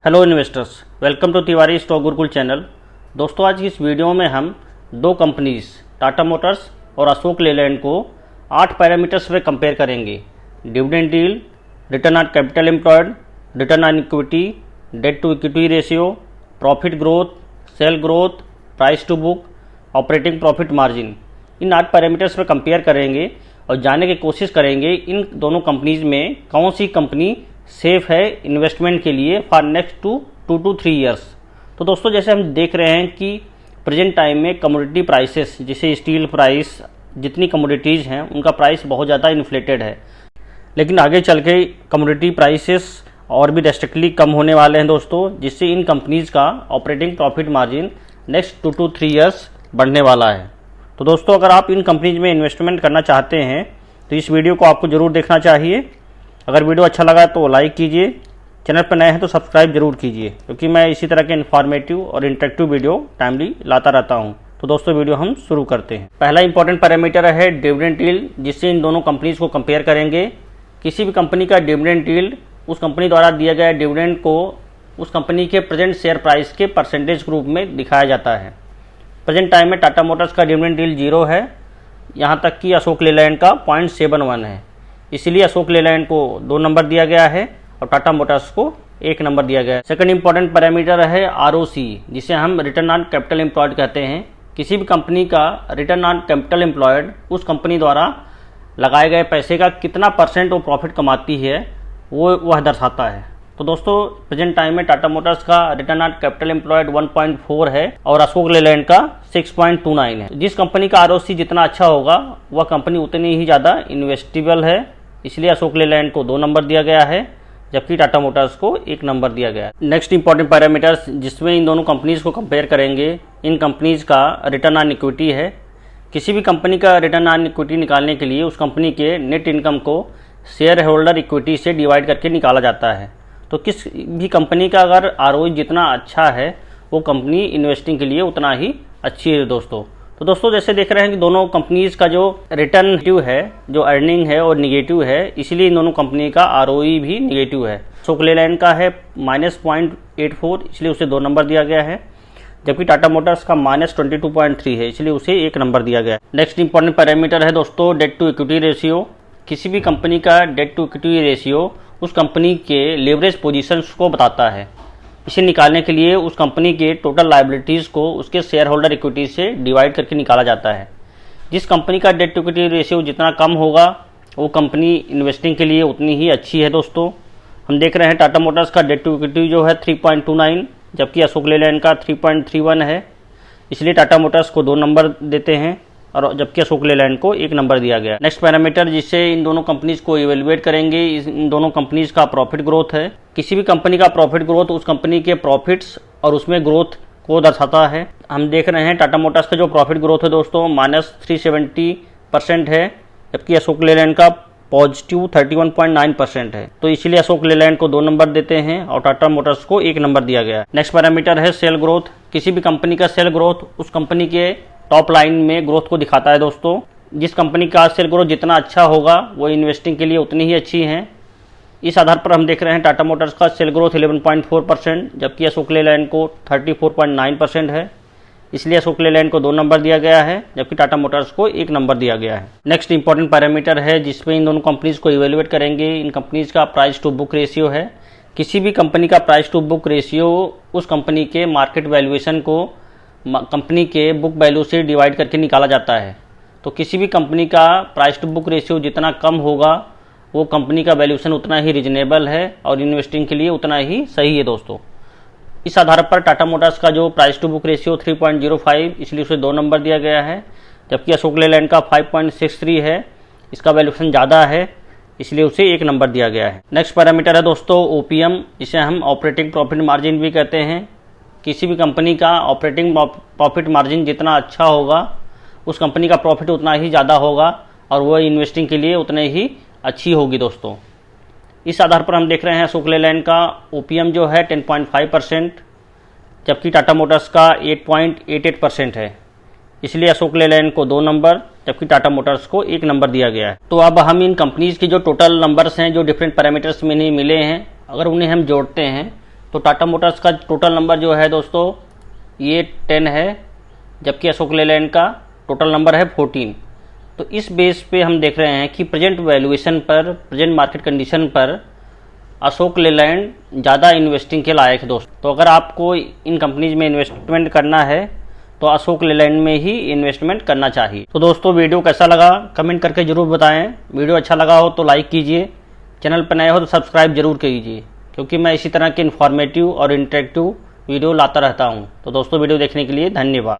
Hello investors, welcome to Tiwari stock Gurukul channel. दोस्तों, आज की इस वीडियो में हम दो कंपनीज टाटा मोटर्स और अशोक लेलैंड को 8 पैरामीटर्स पे कंपेयर करेंगे। Dividend deal, return on capital employed, return on equity, debt to equity ratio, profit growth, sale growth, price to book, operating profit margin. इन 8 पैरामीटर्स पर कंपेयर करेंगे और जानने की कोशिश करेंगे इन दोनों कंपनीज में कौन सी कंपनी सेफ है इन्वेस्टमेंट के लिए फॉर नेक्स्ट 2 to 3 ईयर्स। तो दोस्तों, जैसे हम देख रहे हैं कि प्रेजेंट टाइम में कमोडिटी प्राइसेस, जैसे स्टील प्राइस, जितनी कमोडिटीज़ हैं उनका प्राइस बहुत ज़्यादा इन्फ्लेटेड है, लेकिन आगे चल के कमोडिटी प्राइसेस और भी ड्रास्टिकली कम होने वाले हैं दोस्तों, जिससे इन कंपनीज़ का operating profit margin next 2 to 3 years बढ़ने वाला है। तो दोस्तों, अगर आप इन कंपनीज में इन्वेस्टमेंट करना चाहते हैं तो इस वीडियो को आपको ज़रूर देखना चाहिए। अगर वीडियो अच्छा लगा तो लाइक कीजिए, चैनल पर नए हैं तो सब्सक्राइब जरूर कीजिए, क्योंकि मैं इसी तरह के इन्फॉर्मेटिव और इंटरेक्टिव वीडियो टाइमली लाता रहता हूं। तो दोस्तों, वीडियो हम शुरू करते हैं। पहला इंपॉर्टेंट पैरामीटर है डिविडेंड यील्ड, जिससे इन दोनों कंपनीज को कंपेयर करेंगे। किसी भी कंपनी का डिविडेंड यील्ड उस कंपनी द्वारा दिया गया डिविडेंड को उस कंपनी के प्रेजेंट शेयर प्राइस के परसेंटेज के रूप में दिखाया जाता है। प्रेजेंट टाइम में टाटा मोटर्स का डिविडेंड यील्ड 0 है, यहाँ तक कि अशोक लेलैंड का 0.71 है। इसीलिए अशोक लेलैंड को 2 नंबर दिया गया है और टाटा मोटर्स को 1 नंबर दिया गया है। सेकंड इंपॉर्टेंट पैरामीटर है ROC, जिसे हम रिटर्न ऑन कैपिटल एम्प्लॉयड कहते हैं। किसी भी कंपनी का रिटर्न ऑन कैपिटल एम्प्लॉयड उस कंपनी द्वारा लगाए गए पैसे का कितना परसेंट वो प्रॉफिट कमाती है वह दर्शाता है। तो दोस्तों, प्रेजेंट टाइम में टाटा मोटर्स का रिटर्न ऑन कैपिटल एम्प्लॉयड 1.4 है और अशोक लेलैंड का 6.29 है। जिस कंपनी का ROC जितना अच्छा होगा वह कंपनी उतनी ही ज़्यादा इन्वेस्टेबल है, इसलिए अशोक लेलैंड को 2 नंबर दिया गया है, जबकि टाटा मोटर्स को 1 नंबर दिया गया है। नेक्स्ट इंपॉर्टेंट पैरामीटर्स जिसमें इन दोनों कंपनीज को कंपेयर करेंगे, इन कंपनीज का रिटर्न ऑन इक्विटी है। किसी भी कंपनी का रिटर्न ऑन इक्विटी निकालने के लिए उस कंपनी के नेट इनकम को शेयर होल्डर इक्विटी से डिवाइड करके निकाला जाता है। तो किस भी कंपनी का अगर ROE जितना अच्छा है वो कंपनी इन्वेस्टिंग के लिए उतना ही अच्छी है दोस्तों। तो दोस्तों, जैसे देख रहे हैं कि दोनों कंपनीज का जो रिटर्न नेगेटिव है, जो अर्निंग है और निगेटिव है, इसीलिए इन दोनों कंपनी का ROE भी निगेटिव है। अशोक लेलैंड का है -0.84, इसलिए उसे 2 नंबर दिया गया है, जबकि टाटा मोटर्स का -22.3 है, इसलिए उसे 1 नंबर दिया गया है। नेक्स्ट इंपॉर्टेंट पैरामीटर है दोस्तों डेट टू इक्विटी रेशियो। किसी भी कंपनी का डेट टू इक्विटी रेशियो उस कंपनी के लेवरेज पोजीशंस को बताता है। इसे निकालने के लिए उस कंपनी के टोटल लायबिलिटीज़ को उसके शेयर होल्डर इक्विटी से डिवाइड करके निकाला जाता है। जिस कंपनी का डेट टू इक्विटी रेशियो जितना कम होगा वो कंपनी इन्वेस्टिंग के लिए उतनी ही अच्छी है दोस्तों। हम देख रहे हैं टाटा मोटर्स का डेट टू इक्विटी जो है 3.29, जबकि अशोक लेलैंड का 3.31 है, इसलिए टाटा मोटर्स को 2 नंबर देते हैं और जबकि अशोक लेलैंड को 1 नंबर दिया गया। नेक्स्ट पैरामीटर जिससे इन दोनों कंपनीज को इवेल्युएट करेंगे, इन दोनों कंपनीज का प्रॉफिट ग्रोथ है। किसी भी कंपनी का प्रॉफिट ग्रोथ उस कंपनी के प्रॉफिट्स और उसमें ग्रोथ को दर्शाता है। हम देख रहे हैं टाटा मोटर्स का जो प्रॉफिट ग्रोथ है दोस्तों -370% है, जबकि अशोक लेलैंड का पॉजिटिव 31.9% है। तो इसीलिए अशोक लेलैंड को 2 नंबर देते हैं और टाटा मोटर्स को 1 नंबर दिया गया है। नेक्स्ट पैरामीटर है सेल ग्रोथ। किसी भी कंपनी का सेल ग्रोथ उस कंपनी के टॉप लाइन में ग्रोथ को दिखाता है दोस्तों। जिस कंपनी का सेल ग्रोथ जितना अच्छा होगा वो इन्वेस्टिंग के लिए उतनी ही अच्छी है। इस आधार पर हम देख रहे हैं टाटा मोटर्स का सेल ग्रोथ 11.4%, जबकि अशोक लेलैंड को 34.9% है, इसलिए अशोक लेलैंड को 2 नंबर दिया गया है, जबकि टाटा मोटर्स को 1 नंबर दिया गया है। नेक्स्ट इंपॉर्टेंट पैरामीटर है जिसमें इन दोनों कंपनीज को इवेल्युएट करेंगे, इन कंपनीज का प्राइस टू बुक रेशियो है। किसी भी कंपनी का प्राइस टू बुक रेशियो उस कंपनी के मार्केट वैल्यूएशन को कंपनी के बुक वैल्यू से डिवाइड करके निकाला जाता है। तो किसी भी कंपनी का प्राइस टू बुक रेशियो जितना कम होगा वो कंपनी का वैल्यूएशन उतना ही रिजनेबल है और इन्वेस्टिंग के लिए उतना ही सही है दोस्तों। इस आधार पर टाटा मोटर्स का जो प्राइस टू बुक रेशियो 3.05, इसलिए उसे 2 नंबर दिया गया है, जबकि अशोक लेलैंड का 5.63 है, इसका वैल्यूएशन ज़्यादा है, इसलिए उसे 1 नंबर दिया गया है। नेक्स्ट पैरामीटर है दोस्तों OPM, इसे हम ऑपरेटिंग प्रॉफिट मार्जिन भी कहते हैं। किसी भी कंपनी का ऑपरेटिंग प्रॉफिट मार्जिन जितना अच्छा होगा उस कंपनी का प्रॉफिट उतना ही ज़्यादा होगा और वह इन्वेस्टिंग के लिए उतने ही अच्छी होगी दोस्तों। इस आधार पर हम देख रहे हैं अशोक लेलैंड का OPM जो है 10.5%, जबकि टाटा मोटर्स का 8.88% है, इसलिए अशोक लेलैंड को 2 नंबर जबकि टाटा मोटर्स को 1 नंबर दिया गया है। तो अब हम इन कंपनीज की जो टोटल नंबर्स हैं जो डिफरेंट पैरामीटर्स में नहीं मिले हैं, अगर उन्हें हम जोड़ते हैं तो टाटा मोटर्स का टोटल नंबर जो है दोस्तों ये 10 है, जबकि अशोक लेलैंड का टोटल नंबर है 14। तो इस बेस पे हम देख रहे हैं कि प्रेजेंट वैल्यूएशन पर, प्रेजेंट मार्केट कंडीशन पर अशोक लेलैंड ज़्यादा इन्वेस्टिंग के लायक है दोस्तों। तो अगर आपको इन कंपनीज में इन्वेस्टमेंट करना है तो अशोक लेलैंड में ही इन्वेस्टमेंट करना चाहिए। तो दोस्तों वीडियो कैसा लगा कमेंट करके ज़रूर बताएं। वीडियो अच्छा लगा हो तो लाइक कीजिए, चैनल पर नए हो तो सब्सक्राइब जरूर कीजिए, क्योंकि मैं इसी तरह के इन्फॉर्मेटिव और इंटरेक्टिव वीडियो लाता रहता हूं। तो दोस्तों वीडियो देखने के लिए धन्यवाद।